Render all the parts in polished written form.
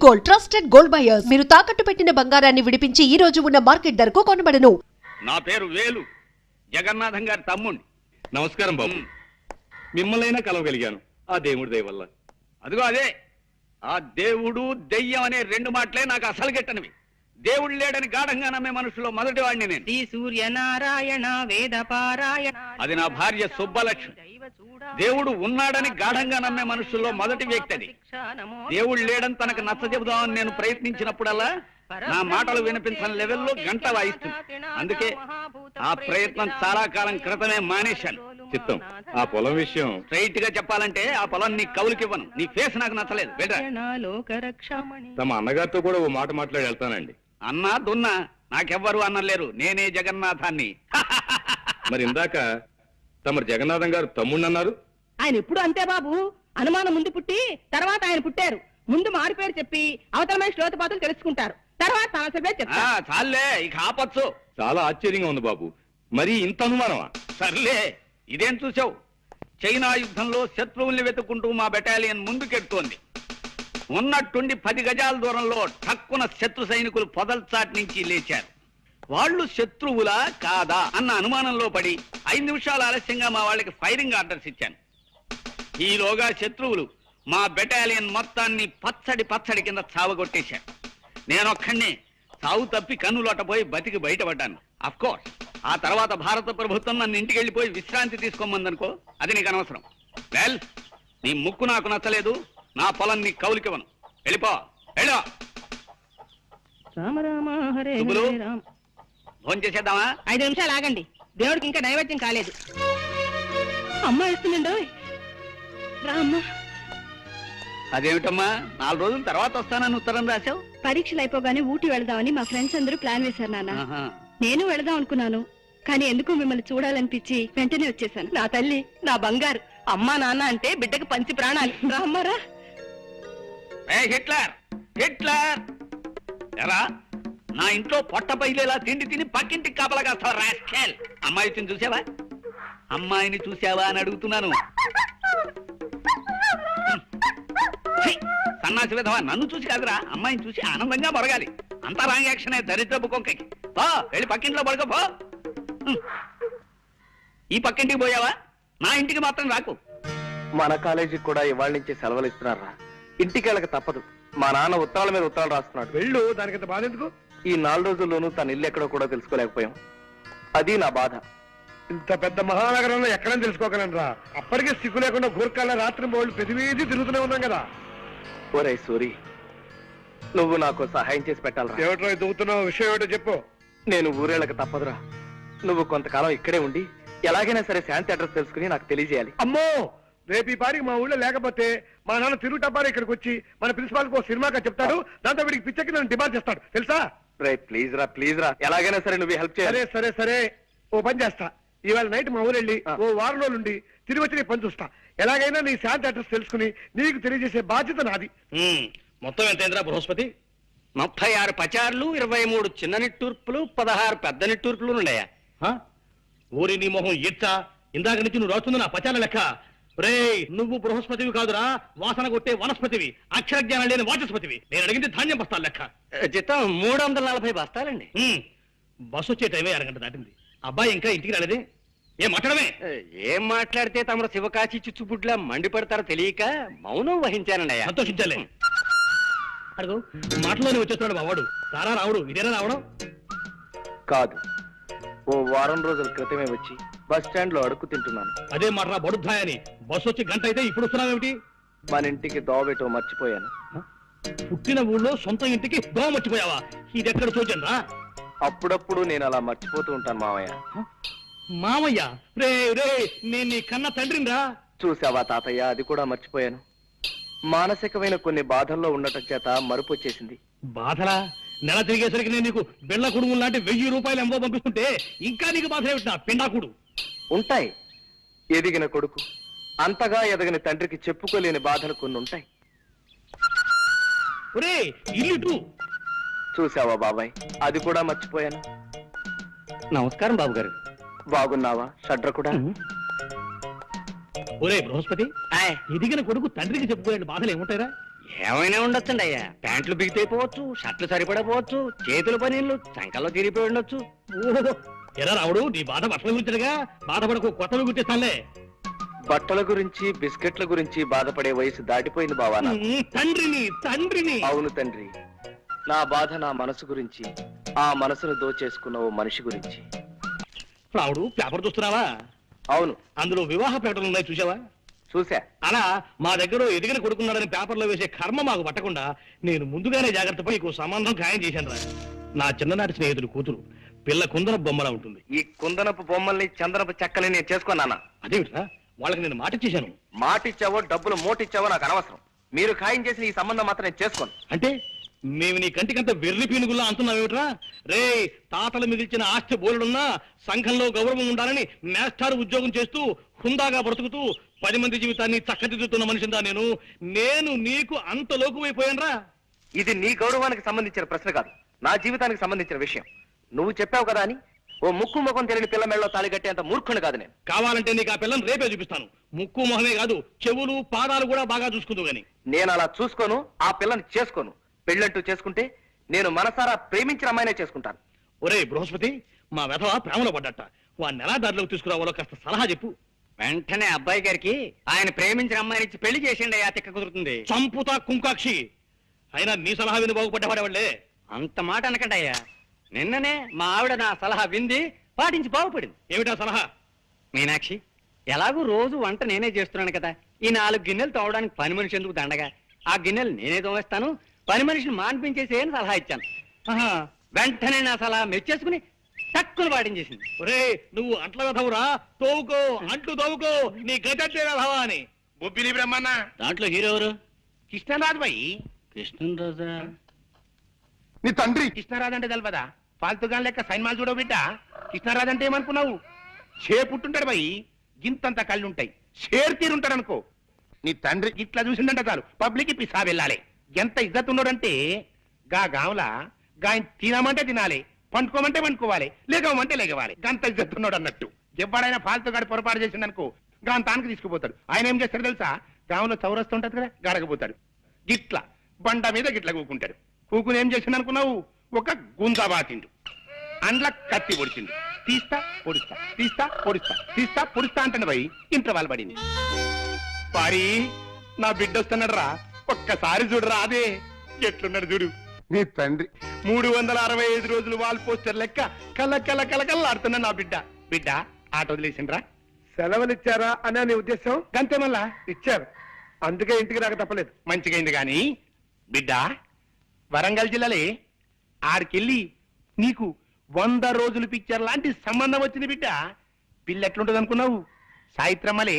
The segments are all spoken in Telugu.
Gold trusted gold buyers. మీరు తాకట్టు పెట్టిన బంగారాన్ని విడిపించి ఈ రోజు ఉన్న మార్కెట్ ధరకు కొనబడను. నా పేరు వేలు, జగన్నాథం గారి తమ్ముణ్ణి. నమస్కారం బాబు. మిమ్మల్నైనా కలవగలిగాను ఆ దేవుడి దయ వల్ల. అదిగో అదే, ఆ దేవుడు దెయ్యం అనే రెండు మాటలే నాకు అసలు గిట్టనివి. దేవుడు లేడని గాఢంగా నమ్మే మనుషులో మొదటి వాడిని నేను. శ్రీ సూర్యనారాయణ వేద పారాయణ. అది నా భార్య సుబ్బలక్ష్మి. దేవుడు ఉన్నాడని గాఢంగా నమ్మే మనుషుల్లో మొదటి వ్యక్తి అది. దేవుడు లేడని తనకు నచ్చ చెబుదామని నేను ప్రయత్నించినప్పుడల్లా నా మాటలు వినిపించని లెవెల్లో గంట వాయిస్తుంది. అందుకే ఆ ప్రయత్నం చాలా కాలం క్రితమే మానేశాను. చిత్తం, ఆ పొలం విషయం స్ట్రైట్ గా చెప్పాలంటే ఆ పొలం నీ కౌలుకివ్వను. నీ ఫేస్ నాకు నచ్చలేదు. తమ అన్నగారితో కూడా ఓ మాట మాట్లాడి వెళ్తానండి. అన్నా దున్నా నాకెవ్వరు అన్నలేరు. నేనే జగన్నాథాన్ని. మరి ఇందాక తమరు జగన్నాథం గారు తమ్ముడు అన్నారు. ఆయన ఎప్పుడు అంతే బాబు. అనుమానం ముందు పుట్టి తర్వాత ఆయన పుట్టారు. ముందు మారు పేరు చెప్పి అవతలమైన శ్లోతపాతులు తెలుసుకుంటారు. తర్వాత తన పేరు చెప్తారు. చాలే, ఇక ఆపచ్చు. చాలా ఆశ్చర్యంగా ఉంది బాబు. మరి ఇంత అనుమానమా? సర్లే, ఇదేం చూసావు? చైనా యుద్ధంలో శత్రువుల్ని వెతుక్కుంటూ మా బెటాలియన్ ముందుకెడుతోంది. ఉన్నట్టుండి 10 గజాల దూరంలో ఠక్కున శత్రు సైనికులు పొదల్చాటి నుంచి లేచారు. వాళ్ళు శత్రువులా కాదా అన్న అనుమానంలో పడి 5 నిమిషాలు ఆలస్యంగా మా వాళ్ళకి ఫైరింగ్ ఆర్డర్స్ ఇచ్చాను. ఈలోగా శత్రువులు మా బెటాలియన్ మొత్తాన్ని పచ్చడి కింద చావగొట్టేశారు. నేనొక్కడినే చావు తప్పి కన్నులోటపోయి బతికి బయటపడ్డాను. అఫ్కోర్స్ ఆ తర్వాత భారత ప్రభుత్వం నన్ను ఇంటికి వెళ్ళిపోయి విశ్రాంతి తీసుకోమందనుకో, అది నీకు అనవసరం. వెల్, నీ ముక్కు నాకు నచ్చలేదు. నా పొలం నీ కౌలికివ్వను. వెళ్ళిపో, వెళ్ళో. ఫోన్ చేసేద్దామా? 5 నిమిషాలు ఆగండి. దేవుడికి ఇంకా నైవేద్యం కాలేదు. అమ్మ ఇస్తుందండి. రామ్మా. అదేమిటమ్మా, 4 రోజుల తర్వాత వస్తానని ఉత్తరం రాశావు? పరీక్షలు అయిపోగానే ఊటీ వెళదామని మా ఫ్రెండ్స్ అందరూ ప్లాన్ వేశారు నాన్న. నేను వెళదాం అనుకున్నాను, కానీ ఎందుకు మిమ్మల్ని చూడాలనిపించి వెంటనే వచ్చేసాను. నా తల్లి, నా బంగారు. అమ్మా నాన్న అంటే బిడ్డకు పంచి ప్రాణాలు. రామ్మారా. హిట్లర్ హిట్లర్ ఎరా, నా ఇంట్లో పొట్ట పైలేలా తిండి తిని పక్కింటికి కాపలా కాస్తావా రాస్కెల్? అమ్మాయిని చూసావా? అమ్మాయిని చూసావా అని అడుగుతున్నాను. సన్నాసి విధవా, నన్ను చూసి కాదురా, అమ్మాయిని చూసి ఆనందంగా మొరగాలి. అంతా రాంగ్ యాక్షనే, దరిద్రపు కొంకకి. పో, వెళ్ళి పక్కింట్లో పడుకో పో. ఈ పక్కింటికి పోయావా? నా ఇంటికి మాత్రం రాకు. మన కాలేజీకి కూడా ఇవాళ నుంచి సెలవులు ఇస్తున్నారా? ఇంటికి వెళ్ళక తప్పదు. మా నాన్న ఉత్తరాల మీద ఉత్తరాలు రాస్తున్నాడు. వెళ్ళు, దానికంత బాధ ఎందుకు? ఈ 4 రోజుల్లోనూ తన ఇల్లు ఎక్కడో కూడా తెలుసుకోలేకపోయాం. అది నా బాధ. ఇంత పెద్ద మహానగరంలో ఎక్కడని తెలుసుకోగలనరా? అప్పటికే సిగ్గు లేకుండా గూర్ఖాల రాత్రి బోళ్ళు ప్రతివీధి తిరుగుతూనే ఉన్నాం కదా. ఒరే సూరి, నువ్వు నాకు సహాయం చేసి పెట్టాలరా. ఏమిటో దూతున్నావు? విషయం ఏమిటో చెప్పు. నేను ఊరేళ్ళక తప్పదురా. నువ్వు కొంతకాలం ఇక్కడే ఉండి ఎలాగైనా సరే శాంతి అడ్రస్ తెలుసుకుని నాకు తెలియజేయాలి. అమ్మో, రేపు ఈ పారికి మా ఊళ్ళో లేకపోతే మా నాన్న తిరుగుటప్పారు ఇక్కడికి వచ్చి మన ప్రిన్సిపాల్ కు సినిమాగా చెప్తాడు. దాంతో వీడికి పిచ్చకి నన్ను డిమాండ్ చేస్తాడు, తెలుసా? రే ప్లీజ్ రా, ఎలాగైనా సరే నువ్వు హెల్ప్ చేయాలి. సరే ఓ పని చేస్తా. ఇవాళ నైట్ మా ఊరు వెళ్ళి ఓ వారం రోజులు ఉండి తిరిగి వచ్చి నీ పని చూస్తా. ఎలాగైనా నీ శాంతి అడ్రస్ తెలుసుకుని నీకు తెలియజేసే బాధ్యత నాది. మొత్తం ఎంతైందిరా బృహస్పతి? 36 పచార్లు, 23 చిన్న నిట్టూర్పులు, 16 పెద్ద నిట్టూర్పులు ఉన్నాయా? ఊరి నీ మొహం ఇచ్చా, ఇందాక నుంచి నువ్వు రాస్తుంది నా పచాల లెక్క. రే, నువ్వు బృహస్పతివి కాదురా, వాసన కొట్టే వనస్పతివి, అక్షర జ్ఞానం లేని వాచస్పతివి. నేను అడిగింది ధాన్యం బస్తాల లెక్క. జీతం 340 బస్తాలండి. బస్సు వచ్చే టైమే 1 గంట దాటింది. అబ్బాయి ఇంకా ఇంటికి రాలేదే? ఏం మాట్లాడమే? ఏం మాట్లాడితే తమరు శివకాశి చిచ్చుబుడ్లా మండిపడతారో తెలియక మౌనం వహించానండి. సంతోషించాలే. అడుగు, మాటలోనే వచ్చేస్తున్నాడు మా వాడు. రారా రావుడు, ఇదేనా రావడం? కాదు, ఓ వారం రోజుల క్రితమే వచ్చి బస్ స్టాండ్ లో అడుక్కు తింటున్నాను. అదే మాట రా బడుద్దాయని. బస్సు వచ్చి గంట అయితే ఇప్పుడు వస్తున్నావేమిటి? మన ఇంటికి దోవెటో మర్చిపోయాను. పుట్టిన ఊళ్ళో సొంత ఇంటికి దోమ మర్చిపోయావా? ఇది ఎక్కడ చూచాను రా. అప్పుడప్పుడు నేను అలా మర్చిపోతూ ఉంటాను మామయ్య. మామయ్య? రే రే, నేను నీ కన్న తండ్రిని రా. చూసావా తాతయ్య, అది కూడా మర్చిపోయాను. మానసికమైన కొన్ని బాధల్లో ఉండటం చేత మరుపు వచ్చేసింది. బాధలా? నెల తిరిగేసరికి నేను నీకు బెళ్ళ కుడుము లాంటి 1000 రూపాయలు ఎంబో పంపిస్తుంటే ఇంకా నీకు బాధ ఏమిటి? నా పిండాకుడు. ఉంటాయి. ఎదిగిన కొడుకు అంతగా ఎదగని తండ్రికి చెప్పుకోలేని బాధలు కొన్ని ఉంటాయి. ఒరే, ఇల్లు చూసావా బాబాయ్, అది కూడా మర్చిపోయాను. నమస్కారం బాబు గారు. బాగున్నావా షడ్ర కూడా? ఒరే బృహస్పతి, ఎదిగిన కొడుకు తండ్రికి చెప్పుకోలేని బాధలు ఏముంటాయిరా? ఏమైనా ఉండొచ్చండి అయ్యా. ప్యాంట్లు బిగితైపోవచ్చు, షర్ట్లు సరిపడపోవచ్చు, చేతుల పనీళ్ళు చంకల్లో తిరిగిపోయి ఉండొచ్చు. ఎరా రావుడు, నీ బాధ బట్టల గురించగా బాధపడకు, కొత్తవి గుర్తిస్తానులే. బట్టల గురించి బిస్కెట్ల గురించి బాధపడే వయసు దాటిపోయింది బావా నాకు. తండ్రిని అవును తండ్రి, నా బాధ నా మనసు గురించి, ఆ మనసును దోచేసుకున్న ఓ మనిషి గురించి. రావుడు, పేపర్ చూస్తున్నావా? అవును. అందులో వివాహ ప్రకటనలు ఉన్నాయి, చూసావా? చూసా. అలా మా దగ్గర ఎదిగిన కొడుకున్నాడని పేపర్లో వేసే కర్మ మాకు పట్టకుండా నేను ముందుగానే జాగ్రత్త పడి నీకు సంబంధం ఖాయం చేశాను రా. నా చిన్ననాటి స్నేహితుడు కూతురు, పిల్ల కుందన బొమ్మలా ఉంటుంది. ఈ కుందనపు బొమ్మల్ని చందనపు చెక్కని నేను చేసుకున్నానా? అదేమిట్రా, వాళ్ళకి నేను మాట ఇచ్చేశాను. మాటిచ్చావో డబ్బులు మోటిచ్చావో నాకు అనవసరం. మీరు ఖాయం చేసిన ఈ సంబంధం మాత్రం నేను చేసుకోను. అంటే మేము నీ కంటికంత వెర్రి పీనుగుల్లా అంటున్నావేమిట్రా? రే, తాతలు మిగిల్చిన ఆస్తి బోలుడున్నా సంఘంలో గౌరవం ఉండాలని మేస్టార్ ఉద్యోగం చేస్తూ హుందాగా బ్రతుకుతూ 10 మంది జీవితాన్ని చక్కదిద్దుతున్న మనిషిందా నేను నీకు అంత లోకువైపోయానురా? ఇది నీ గౌరవానికి సంబంధించిన ప్రశ్న కాదు, నా జీవితానికి సంబంధించిన విషయం. నువ్వు చెప్పావు కదా అని ఓ ముక్కు ముఖం తెలియని పిల్ల మెళ్ళలో తాళి కట్టేంత మూర్ఖుని కాదు నేను. కావాలంటే నీకు ఆ పిల్లని రేపే చూపిస్తాను. ముక్కు మొహమే కాదు, చెవులు పాదాలు కూడా బాగా చూసుకుందు గాని. నేను అలా చూసుకోను, ఆ పిల్లని చేసుకోను. పెళ్ళంటూ చేసుకుంటే నేను మనసారా ప్రేమించిన అమ్మాయినే చేసుకుంటాను. ఒరే బృహస్పతి, మా వెధవ ప్రేమలో పడ్డట. వాడిని ఎలా దారిలోకి తీసుకురావాలో కాస్త సలహా చెప్పు. వెంటనే అబ్బాయి గారికి ఆయన ప్రేమించిన అమ్మాయినిచ్చి పెళ్లి చేసిండి అయ్యా, తిక్క కుదురుతుంది. చంపుతా కుంకాక్షి. అయినా నీ సలహా విని బాగుపడ్డవాడేవాళ్లే. అంత మాట అనకండి అయ్యా. నిన్ననే మా ఆవిడ నా సలహా వింది, పాటించి బాగుపడింది. ఏమిటా సలహా? మీనాక్షి, ఎలాగూ రోజు వంట నేనే చేస్తున్నాను కదా, ఈ 4 గిన్నెలు తోవడానికి పని మనిషి ఎందుకు దండగా, ఆ గిన్నెలు నేనే తోవేస్తాను, పని మనిషిని మాన్పించేసేయని సలహా ఇచ్చాను. వెంటనే నా సలహా మెచ్చేసుకుని తక్కువ పాటించేసింది. ఒరే, నువ్వు అంట్ల వెధవురా, తోవుకో, అంట్లు తోవుకో, నీ గజెట్టే వెధవా అని. బొబ్బిలి బ్రహ్మన్న దాంట్లో హీరో ఎవరు? కృష్ణరాజు బాయి. కృష్ణరాజా? నీ తండ్రి కృష్ణరాజు అంటే తెలవదా? ఫాల్తుగా లెక్క సైన్మాలు చూడవు బిడ్డ. కృష్ణరాజు అంటే ఏమనుకున్నావు? పుట్టుంటాడు బాయి, గింతంత కళ్ళుంటాయి, షేర్ తీరుంటాడు అనుకో. నీ తండ్రి ఇట్లా చూసిందంట చాలు పబ్లిక్ పిసా వెళ్ళాలి. ఎంత ఇజ్జత్ ఉన్నాడంటే గా గావులా గాయన తినమంటే తినాలి, పండుకోమంటే పండుకోవాలి, లేగమంటే లేగవాలి. గంత ఇజ్జత్ ఉన్నాడు అన్నట్టు. ఎవడైనా ఫాల్తుగాడి పొరపాటు చేసిందనుకో గాని తానికి తీసుకుపోతాడు. ఆయన ఏం చేస్తాడు తెలుసా? గాంలో చౌరస్తూ ఉంటది కదా, గడకపోతాడు. గిట్ల బండ మీద గిట్ల కూకుంటాడు. కూకుని ఏం చేసిండు అనుకున్నావు? ఒక గుంజా బాతిండు, అండ్ల కత్తి పొడిచిండు. తీస్తా పొడిస్తా, తీస్తా పొడిస్తా, తీస్తా పొడిస్తా అంటాడు భయ్. ఇంట్లో వాళ్ళు పడింది. పారి, నా బిడ్డ వస్తున్నాడు రా, ఒక్కసారి చూడరా. అదే ఎట్లున్నాడు చూడు నీ తండ్రి. 365 రోజులు వాల్ పోస్టర్ లెక్క కళ్ళ కళ్ళ కళ్ళకల్లాడుతున్నా నా బిడ్డ. బిడ్డ ఆటో వదిలేసిండ్రా. సెలవులు ఇచ్చారా అనే నీ ఉద్దేశం? గంతే మళ్ళా ఇచ్చారు, అందుకే ఇంటికి రాక తప్పలేదు. మంచిగైంది గాని బిడ్డ, వరంగల్ జిల్లాలే ఆడికెళ్ళి నీకు 100 రోజులు పిక్చర్ లాంటి సంబంధం వచ్చింది బిడ్డ. పిల్ల ఎట్లుంటది అనుకున్నావు? సాయిత్రమ్మలే.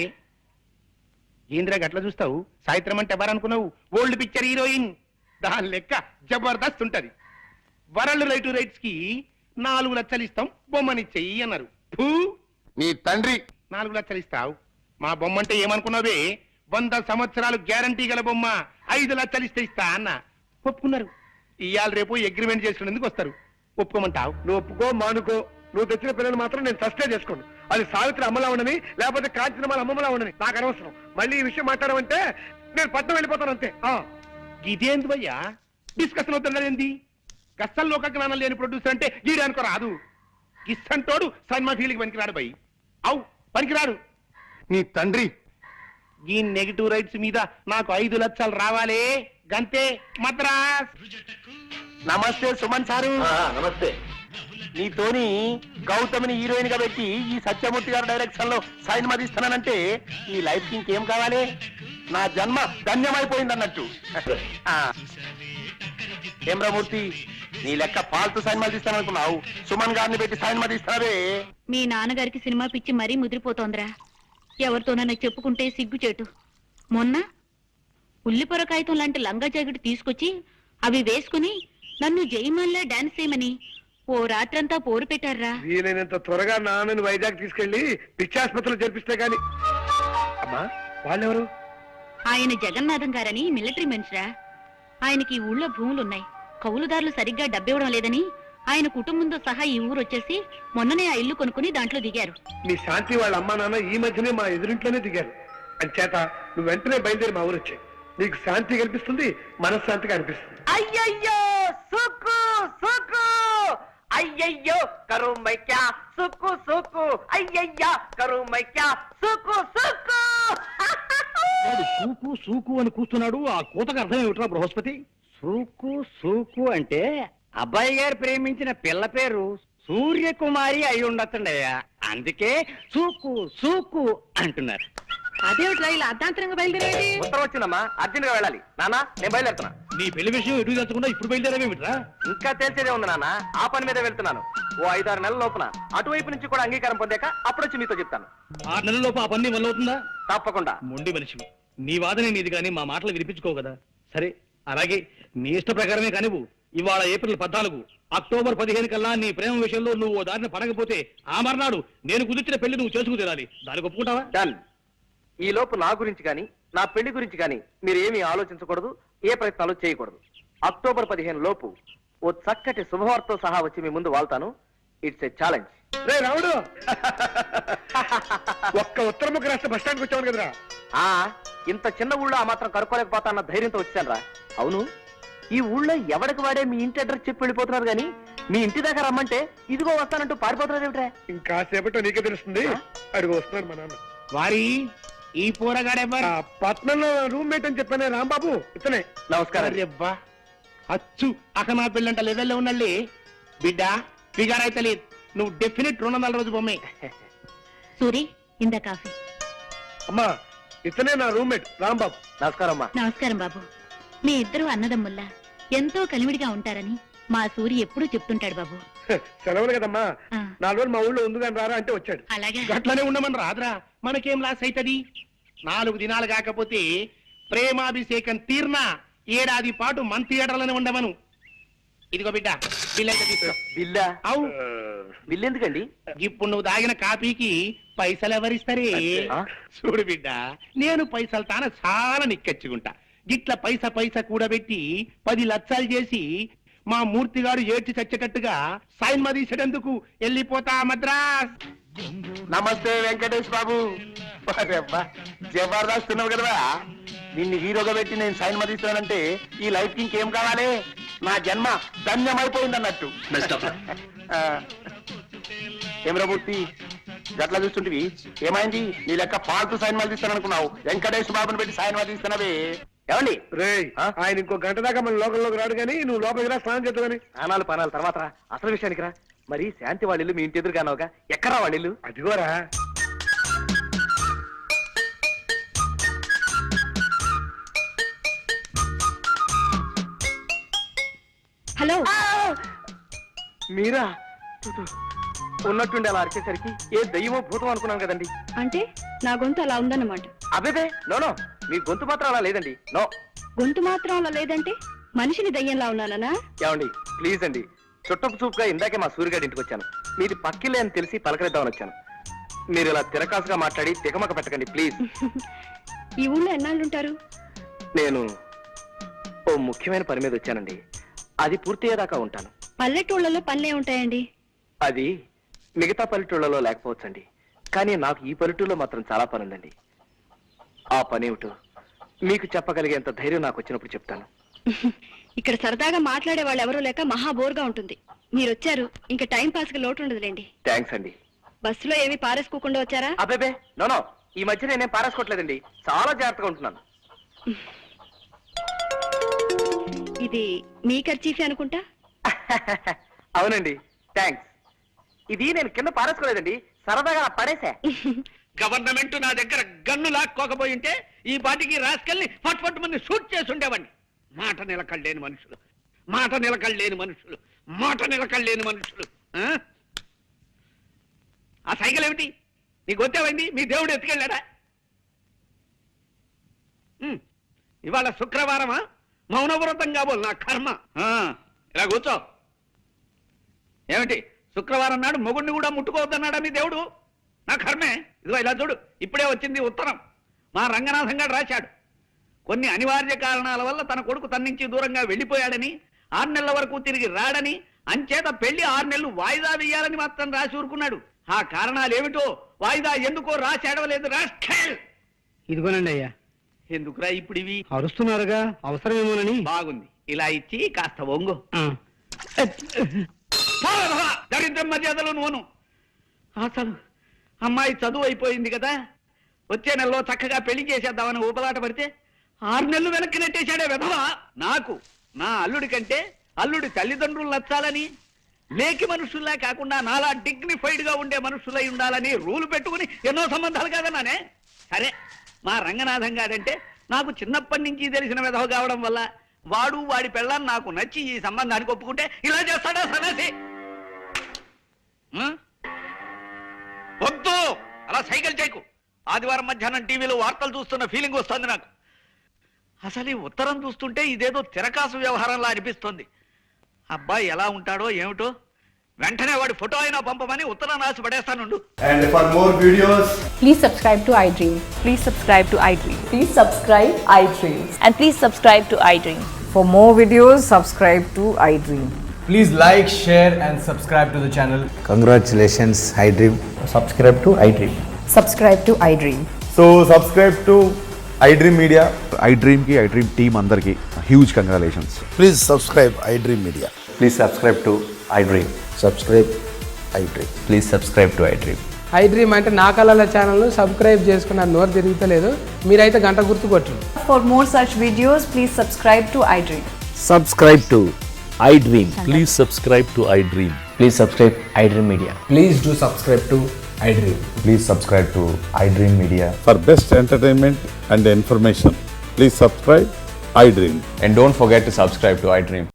ఏంద్రా గట్లా చూస్తావు? సాయిత్రం అంటే ఎవరనుకున్నావు? Old picture heroine. దాని లెక్క జబర్దస్త్ ఉంటది. వరల్డ్ రైట్స్ కి 4 లక్షలు ఇస్తాం, బొమ్మనిచ్చేయి అన్నారు. నీ తండ్రి 4 లక్షలు ఇస్తావు, మా బొమ్మ అంటే ఏమనుకున్నావే? 100 సంవత్సరాలు గ్యారంటీ గల బొమ్మ, 5 లక్షలు ఇస్తా అన్న. ఒప్పుకున్నారు. ఇవాళ రేపు అగ్రిమెంట్ చేసుకునేందుకు వస్తారు. ఒప్పుకోమంటావు? నువ్వు ఒప్పుకో మానుకో, నువ్వు తెచ్చిన పిల్లలు మాత్రం నేను సస్టే చేసుకోండి. అది సావిత్రి అమ్మలా ఉండని, లేకపోతే కాంచనమాల అమ్మలా ఉండని నాకు అనవసరం. మళ్ళీ ఈ విషయం మాట్లాడమంటే నేను పట్నం వెళ్ళిపోతాను అంతే. ఇదేంది భయ్యా డిస్కషన్ అవుతున్నదేంది? గస్సల్ లోక జ్ఞానం లేని ప్రొడ్యూసర్ అంటే గీడానుకో రాదు. గిస్సంటోడు సినిమా ఫీల్డ్కి పనికిరాడు భయ్. అవు పనికిరాడు. నీ తండ్రి ఈ నెగిటివ్ రైట్స్ మీద నాకు 5 లక్షలు రావాలే, గంతే. మద్రాస్. నమస్తే సుమన్ సారు. నమస్తే. నీతోని గౌతమిని హీరోయిన్ గా పెట్టి ఈ సత్యమూర్తి గారి డైరెక్షన్ లో సైన్ మదిస్తానంటే ఈ లైఫ్ కి ఇంకేం కావాలి? నా జన్మ ధన్యమైపోయింది అన్నట్టు. హేమ్రమూర్తి, నీ లెక్క ఫాల్తు సైన్ మదిస్తాననుకున్నావు, సుమన్ గారిని పెట్టి సైన్ మదిస్తావే. మీ నాన్నగారికి సినిమా పిచ్చి మరీ ముదిరిపోతోందిరా. ఎవరితోనన్నా చెప్పుకుంటే సిగ్గుచేటు. మొన్న ఉల్లిపొర కాగితం లాంటి లంగా జాకెట్ తీసుకొచ్చి అవి వేసుకుని నన్ను జయమాన్లా డాన్స్ చేయమని ఓ రాత్రంతా పోరు పెట్టారా. వీలైనంత త్వరగా నాన్నని వైజాగ్ తీసుకెళ్లి పిచ్చాసుపత్రిలో జరిపిస్తే గాని. అమ్మా, వాళ్ళెవరు? ఆయన జగన్నాథం గారని మిలిటరీ మనిషిరా. ఆయనకి ఈ ఊళ్ళో భూములున్నాయి, కౌలుదారులు సరిగ్గా డబ్బివ్వడం లేదని ఆయన కుటుంబంతో సహా ఈ ఊరు వచ్చేసి మొన్ననే ఆ ఇల్లు కొనుక్కుని దాంట్లో దిగారు. మీ శాంతి వాళ్ళ అమ్మా నాన్న ఈ మధ్యనే మా ఎదురింట్లోనే దిగారు. అంచేత నువ్వు వెంటనే బయలుదేరి మా ఊరు వచ్చాయి. నీకు శాంతి కల్పిస్తుంది, మనశ్శాంతిగా అనిపిస్తుంది. అయ్యయ్యో సుక్కు సుక్కు, అయ్యయ్యో కరు మైక్యా సుక్కు సుక్కు, అయ్యయ్యా కరు మైక్యా సుక్కు సుక్కు. వాడు సూకు సూకు అని కూస్తున్నాడు. ఆ కూతకు అర్థం ఏమిట్రా బృహస్పతి? సూకు సూకు అంటే అబ్బాయి గారు ప్రేమించిన పిల్ల పేరు సూర్యకుమారి అయి ఉండొచ్చండయ్యా, అందుకే సూకు సూకు అంటున్నారు. అదేమిట్రా ఇలా అర్ధాంతరంగా బయలుదేరేది? ఉత్తరం వచ్చిందమ్మా, అర్జెంట్ గా వెళ్ళాలి. నానా నేను బయలుదేరుతున్నా. నీ పెళ్లి విషయం ఎటు తెచ్చకుండా ఇప్పుడు బయలుదేరావేమిట్రా? ఇంకా తెలిసేదే ఉంది నాన్న, ఆ పని మీద వెళ్తున్నాను. ఓ 5-6 నెలల లోపున అటువైపు నుంచి కూడా అంగీకారం పొందాక అప్పుడొచ్చి మీతో చెప్తాను. 6 నెలల్లోపు ఆ పని వల్ల అవుతుందా? తప్పకుండా. మొండి మనిషివి, నీ వాదనే నీది కానీ మా మాటలు వినిపించుకో కదా. సరే అలాగే నీ ఇష్ట ప్రకారమే కానివ్వు. ఇవాళ ఏప్రిల్ 14, అక్టోబర్ 15 కల్లా నీ ప్రేమ విషయంలో నువ్వు ఓ దారిని పడకపోతే ఆ మర్నాడు నేను కుదిర్చిన పెళ్లి నువ్వు చేసుకు తీరాలి. దానికి ఒప్పుకుంటావా? డన్. ఈ లోపు నా గురించి కానీ నా పెళ్లి గురించి కానీ మీరు ఏమీ ఆలోచించకూడదు, ఏ ప్రయత్నాలు చేయకూడదు. అక్టోబర్ 15 లోపు ఓ చక్కటి శుభవార్తతో సహా వచ్చి మీ ముందు వాళ్తాను. It's a challenge. రే రావుడు, ఒక్క ఉత్తర ముఖ రాష్ట్ర బస్ స్టాండ్కి వచ్చావు కదరా. ఆ ఇంత చిన్న ఊళ్ళో ఆ మాత్రం కనుక్కోలేకపోతా అన్న ధైర్యంతో వచ్చాను రా. అవును, ఈ ఊళ్ళో ఎవరికి వాడే మీ ఇంటి అడ్రస్ చెప్పి వెళ్ళిపోతున్నారు కానీ మీ ఇంటి దగ్గర రమ్మంటే ఇదిగో వస్తానంటూ పారిపోతున్నారు ఏమిట్రా? ఇంకా సేపట్లో నీకే తెలుస్తుంది. అడుగు వస్తున్నారు మా నాన్న. వారి ఈ పోరగాడెవ్వరు? పట్నంలో రూమ్మేట్ అని చెప్పానే రాంబాబు, ఇతనే. నమస్కారం. అబ్బా, అచ్చు అక్క నా పెళ్ళంట లెవెల్లో ఉన్నళ్ళి బిడ్డ ఫిగర్ అయితే లేదు. నువ్వు డెఫినెట్ 200 రోజు బొమ్మే. సూరి ఇంద కాఫీ. అమ్మా ఇతనే నా రూమ్మేట్ రాంబాబు. నమస్కారం అమ్మా. నమస్కారం బాబు. మీ ఇద్దరు అన్నదమ్ముల్లా ఎంతో కలివిడిగా ఉంటారని మా సూరి ఎప్పుడూ చెప్తుంటాడు బాబు. సెలవులు కదమ్మా, ఆ. 4 రోజులు మా ఊళ్ళో ఉంది కానీ రారా అంటే వచ్చాడు. అలాగే గట్లనే ఉండమని రాదురా, మనకేం లాస్ అవుతుంది. 4 దినాలు కాకపోతే ప్రేమాభిషేకం తీర్నా ఏడాది పాటు మన థియేటర్లోనే ఉండమను. ఇదిగో బిడ్డ బిల్ అయితే తీసుకో. బిల్లా? అవు బిల్ ఎందుకండి? ఇప్పుడు నువ్వు తాగిన కాపీకి పైసలు ఎవరిస్తారే? ఆ? చూడు బిడ్డ, నేను పైసలు తాన చాలా నిక్కచ్చుకుంటా. గిట్ల పైసా కూడబెట్టి 10 లక్షలు చేసి మా మూర్తిగాడు ఏడ్చి చచ్చేటట్టుగా సైన్ మదీసేటందుకు వెళ్ళిపోతా మద్రాస్. నమస్తే వెంకటేష్ బాబు. జబర్దస్త్ ఉన్నావు కదా, నిన్ను హీరోగా పెట్టి నేను సైన్ మదీస్తానంటే ఈ లైఫ్ కి ఇంకేం కావాలి? నా జన్మ ధన్యమైపోయింది అన్నట్టు. ఏమరామూర్తి గట్లా చూస్తుంటివి, ఏమైంది? నీ లెక్క ఫాల్తు సైన్ మదీస్తాననుకున్నావు, వెంకటేష్ బాబుని పెట్టి సైన్ మదీస్తున్నావే. ఏమండి రే, ఆయన ఇంకో గంట దాకా మన లోకంలోకి రాడు కానీ నువ్వు లోపలికి రా, స్నానం చేద్దాం కానీ. స్నానాలు పానాలు తర్వాత రా, అసలు విషయానికి రా. మరి శాంతి వాళ్ళ ఇల్లు మీ ఇంటి ఎదురు కానవగా, ఎక్కడా వాళ్ళ ఇల్లు? అదిగోరా. హలో, మీరా? ఉన్నట్టుండి అలా అరిచేసరికి ఏ దయ్యమో భూతం అనుకున్నాను కదండి. అంటే నా గొంతు అలా ఉందన్నమాట. అబేబే నో, మీ గొంతు మాత్రం అలా లేదండి. నో. గొంతు మాత్రం అలా లేదంటే మనిషిని దయ్యంలా ఉన్నానా? ఏమండి ప్లీజ్ అండి, చుట్టపు చూపుగా ఇందాకే మా సూర్యగాడి ఇంటికి వచ్చాను. మీది పక్కిలే అని తెలిసి పలకరిద్దామని వచ్చాను. మీరు ఇలా తిరకాసుగా మాట్లాడి తికమక పెట్టకండి ప్లీజ్. ఈ ఊళ్ళో ఎన్నాళ్ళుంటారు? నేను ఓ ముఖ్యమైన పని మీద వచ్చానండి, అది పూర్తయ్యేదాకా ఉంటాను. పల్లెటూళ్ళలో పనులే ఉంటాయండి. అది మిగతా పల్లెటూళ్ళలో లేకపోవచ్చండి, కానీ నాకు ఈ పల్లెటూళ్ళలో మాత్రం చాలా పని ఉందండి. ఆ పని ఏమిటో మీకు చెప్పగలిగేంత ధైర్యం నాకు వచ్చినప్పుడు చెప్తాను. ఇక్కడ సరదాగా మాట్లాడే వాళ్ళు ఎవరూ లేక మహా బోర్గా ఉంటుంది. మీరు వచ్చారు, ఇంకా టైం పాస్ కి లోటు ఉండదులేండి. థ్యాంక్స్ అండి. బస్సులో ఏమీ పారేసుకోకుండా వచ్చారా? అబ్బేబే నో, ఈ మధ్య నేనేం పారేసుకోవట్లేదండి, చాలా జాగ్రత్తగా ఉంటున్నాను. ఇది మీ ఖర్చీఫే అనుకుంటా. అవునండి, థ్యాంక్స్. ఇది నేను కింద పారేసుకోలేదండి, సరదాగా పడేసా. గవర్నమెంట్ నా దగ్గర గన్ను లాక్కోకపోయి ఉంటే ఈ పాటికి రాసుకెళ్ళి ఫట్ మంది షూట్ చేసి ఉండేవాడిని. మాట నిలకడలేని మనుషులు, మాట నిలకడలేని మనుషులు, మాట నిలకడలేని మనుషులు. ఆ సైకిల్ ఏమిటి? నీకు వచ్చావండి, మీ దేవుడు ఎత్తుకెళ్ళాడా? ఇవాళ శుక్రవారమా? మౌనవ్రతం కాబోలు నా కర్మ. ఇలా కూర్చో. ఏమిటి శుక్రవారం నాడు మొగుడిని కూడా ముట్టుకోవద్దన్నాడా మీ దేవుడు? నా కర్మే. ఇదిగో ఇలా చూడు, ఇప్పుడే వచ్చింది ఉత్తరం. మా రంగనాథం గారు రాశాడు. కొన్ని అనివార్య కారణాల వల్ల తన కొడుకు తన నుంచి దూరంగా వెళ్లిపోయాడని, 6 నెలల వరకు తిరిగి రాడని, అంచేత పెళ్లి 6 నెలలు వాయిదా వేయాలని మాత్రం రాసి ఊరుకున్నాడు. ఆ కారణాలు ఏమిటో వాయిదా ఎందుకో రాసి అడవలేదు. రాష్ట్ర ఇదిగోనండి అయ్యా, ఎందుకురా ఇప్పుడు ఇవి? అరుస్తున్నారుగా, అవసరమేమోనని. బాగుంది, ఇలా ఇచ్చి కాస్త ఒంగు. దరిద్రం మర్యాదలు నోను. అసలు అమ్మాయి చదువు అయిపోయింది కదా, వచ్చే నెలలో చక్కగా పెళ్లి చేసేద్దామని ఊపలాట పడితే 6 నెలలు వెనక్కి నెట్టేశాడే విధవా. నాకు నా అల్లుడి కంటే అల్లుడి తల్లిదండ్రులు నచ్చాలని, లేకి మనుషుల్లా కాకుండా నాలా డిగ్నిఫైడ్ గా ఉండే మనుషులై ఉండాలని రూలు పెట్టుకుని ఎన్నో సంబంధాలు కాదన్నానే. సరే, మా రంగనాథం గారంటే నాకు చిన్నప్పటి నుంచి తెలిసిన విధవ కావడం వల్ల వాడు వాడి పెళ్ళాన్ని నాకు నచ్చి ఈ సంబంధానికి ఒప్పుకుంటే ఇలా చేస్తాడా సన్నాసి? వద్దు, అలా సైకిల్ చేయకు. ఆదివారం మధ్యాహ్నం టీవీలో వార్తలు చూస్తున్న ఫీలింగ్ వస్తుంది నాకు. అసలు ఈ ఉత్తరం చూస్తుంటే ఇదేదో తిరకాసు వ్యవహారంలా అనిపిస్తుంది. అబ్బాయి ఎలా ఉంటాడో ఏమిటో, వెంటనే వాడి ఫోటో అయినా పంపమని ఉత్తరం రాసి పడేస్తానుండు. And for more videos, Please subscribe to iDream. Please subscribe to iDream. Please subscribe iDream. And please subscribe to iDream. For more videos, subscribe to iDream. please like, share and subscribe to the channel. Congratulations, iDream. Subscribe to iDream. Subscribe to iDream. So subscribe to iDream Media. iDream ki iDream team andarki huge congratulations. Please subscribe iDream Media. Please subscribe to iDream. Subscribe iDream. Please subscribe to iDream. iDream అంటే నా కళల ఛానల్ సబ్స్క్రైబ్ చేసుకున్న నోరు తిరుగుతలేదు, మీరైతే గంట గుర్తు కొట్టండి. For more such videos, please subscribe to iDream. Subscribe to iDream. Please subscribe to iDream. Please subscribe iDream Media. Please do subscribe to iDream. Please subscribe to iDream Media. For best entertainment and information, please subscribe iDream. And don't forget to subscribe to iDream.